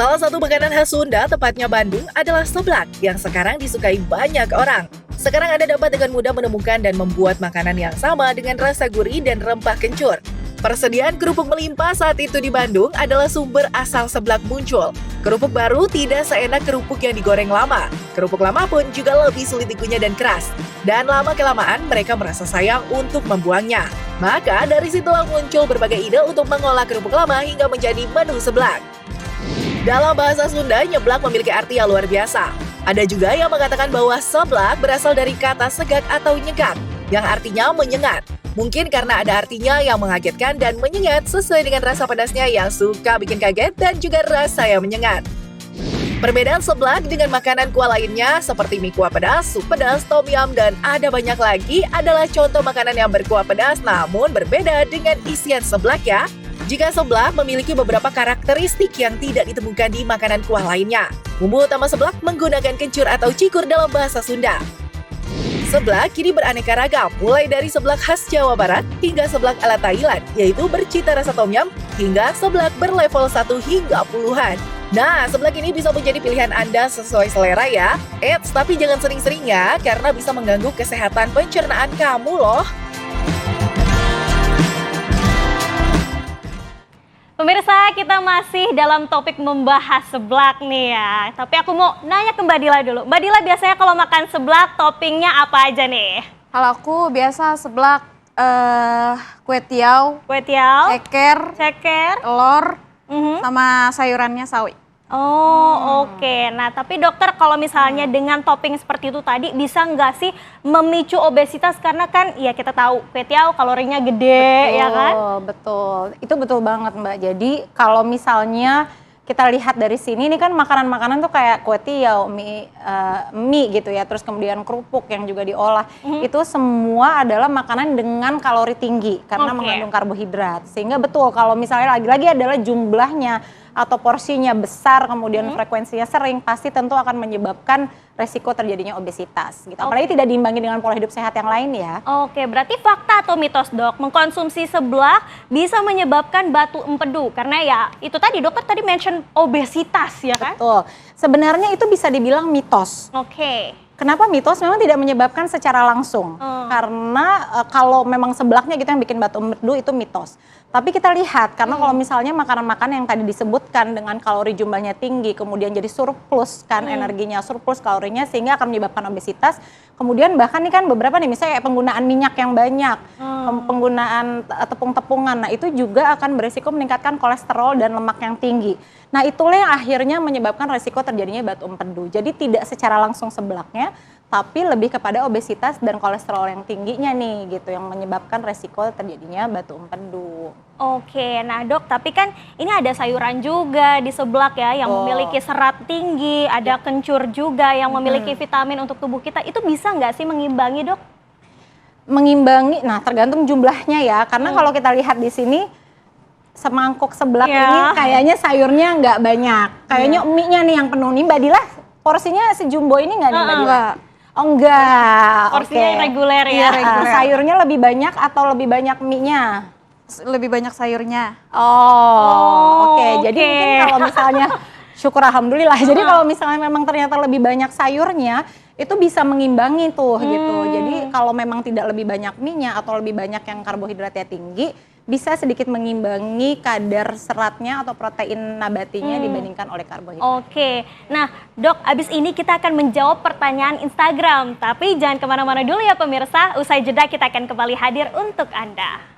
Salah satu makanan khas Sunda, tepatnya Bandung, adalah seblak yang sekarang disukai banyak orang. Sekarang Anda dapat dengan mudah menemukan dan membuat makanan yang sama dengan rasa gurih dan rempah kencur. Persediaan kerupuk melimpah saat itu di Bandung adalah sumber asal seblak muncul. Kerupuk baru tidak seenak kerupuk yang digoreng lama. Kerupuk lama pun juga lebih sulit dikunyah dan keras. Dan lama-kelamaan mereka merasa sayang untuk membuangnya. Maka dari situlah muncul berbagai ide untuk mengolah kerupuk lama hingga menjadi menu seblak. Dalam bahasa Sunda, nyeblak memiliki arti yang luar biasa. Ada juga yang mengatakan bahwa seblak berasal dari kata segak atau nyegak, yang artinya menyengat. Mungkin karena ada artinya yang mengagetkan dan menyengat sesuai dengan rasa pedasnya yang suka bikin kaget dan juga rasa yang menyengat. Perbedaan seblak dengan makanan kuah lainnya seperti mie kuah pedas, sup pedas, tom yum, dan ada banyak lagi adalah contoh makanan yang berkuah pedas namun berbeda dengan isian seblak ya. Jika seblak memiliki beberapa karakteristik yang tidak ditemukan di makanan kuah lainnya. Bumbu utama seblak menggunakan kencur atau cikur dalam bahasa Sunda. Seblak kini beraneka ragam, mulai dari seblak khas Jawa Barat hingga seblak ala Thailand, yaitu bercita rasa tom yum, hingga seblak berlevel 1 hingga puluhan. Nah, seblak ini bisa menjadi pilihan Anda sesuai selera ya. Eits, tapi jangan sering-sering ya, karena bisa mengganggu kesehatan pencernaan kamu loh. Pemirsa, kita masih dalam topik membahas seblak nih ya. Tapi aku mau nanya ke Mbak Dila dulu. Mbak Dila biasanya kalau makan seblak toppingnya apa aja nih? Kalau aku biasa seblak kue tiaw, ceker, telur, sama sayurannya sawi. Oke. Nah, tapi dokter kalau misalnya dengan topping seperti itu tadi bisa nggak sih memicu obesitas? Karena kan ya kita tahu kue tiaw kalorinya gede, ya kan? Betul. Itu betul banget Mbak. Jadi kalau misalnya kita lihat dari sini, ini kan makanan-makanan tuh kayak kue tiaw, mie gitu ya, terus kemudian kerupuk yang juga diolah. Itu semua adalah makanan dengan kalori tinggi karena mengandung karbohidrat. Sehingga betul kalau misalnya lagi-lagi adalah jumlahnya atau porsinya besar, kemudian frekuensinya sering, pasti tentu akan menyebabkan resiko terjadinya obesitas. Gitu. Apalagi tidak diimbangi dengan pola hidup sehat yang lain ya. Oke, berarti fakta atau mitos dok, mengkonsumsi seblak bisa menyebabkan batu empedu. Karena ya itu tadi dokter tadi mention obesitas ya kan? Betul, sebenarnya itu bisa dibilang mitos. Kenapa mitos? Memang tidak menyebabkan secara langsung. Karena kalau memang seblaknya gitu yang bikin batu empedu itu mitos. Tapi kita lihat, karena kalau misalnya makanan-makanan yang tadi disebutkan dengan kalori jumlahnya tinggi, kemudian jadi surplus kan energinya, surplus kalorinya sehingga akan menyebabkan obesitas. Kemudian bahkan nih kan beberapa nih misalnya penggunaan minyak yang banyak, penggunaan tepung-tepungan, nah itu juga akan berisiko meningkatkan kolesterol dan lemak yang tinggi. Nah itulah yang akhirnya menyebabkan resiko terjadinya batu empedu. Jadi tidak secara langsung seblaknya, tapi lebih kepada obesitas dan kolesterol yang tingginya nih gitu yang menyebabkan resiko terjadinya batu empedu. Oke, nah dok, tapi kan ini ada sayuran juga di seblak ya yang memiliki serat tinggi, ada kencur juga yang memiliki vitamin untuk tubuh kita. Itu bisa nggak sih mengimbangi dok? Mengimbangi, nah tergantung jumlahnya ya. Karena kalau kita lihat di sini semangkuk seblak ini kayaknya sayurnya nggak banyak. Kayaknya mie-nya nih yang penuh nih. Mbak Dila, porsinya sejumbo ini nggak nih Mbak Dila? Oh enggak. Porsinya reguler ya. Sayurnya lebih banyak atau lebih banyak mie-nya? Lebih banyak sayurnya. Oke. Jadi mungkin kalau misalnya syukur alhamdulillah. Jadi kalau misalnya memang ternyata lebih banyak sayurnya, itu bisa mengimbangi tuh gitu. Jadi kalau memang tidak lebih banyak mie-nya atau lebih banyak yang karbohidratnya tinggi, bisa sedikit mengimbangi kadar seratnya atau protein nabatinya dibandingkan oleh karbohidrat. Oke, nah dok, abis ini kita akan menjawab pertanyaan Instagram. Tapi jangan kemana-mana dulu ya pemirsa, usai jeda kita akan kembali hadir untuk Anda.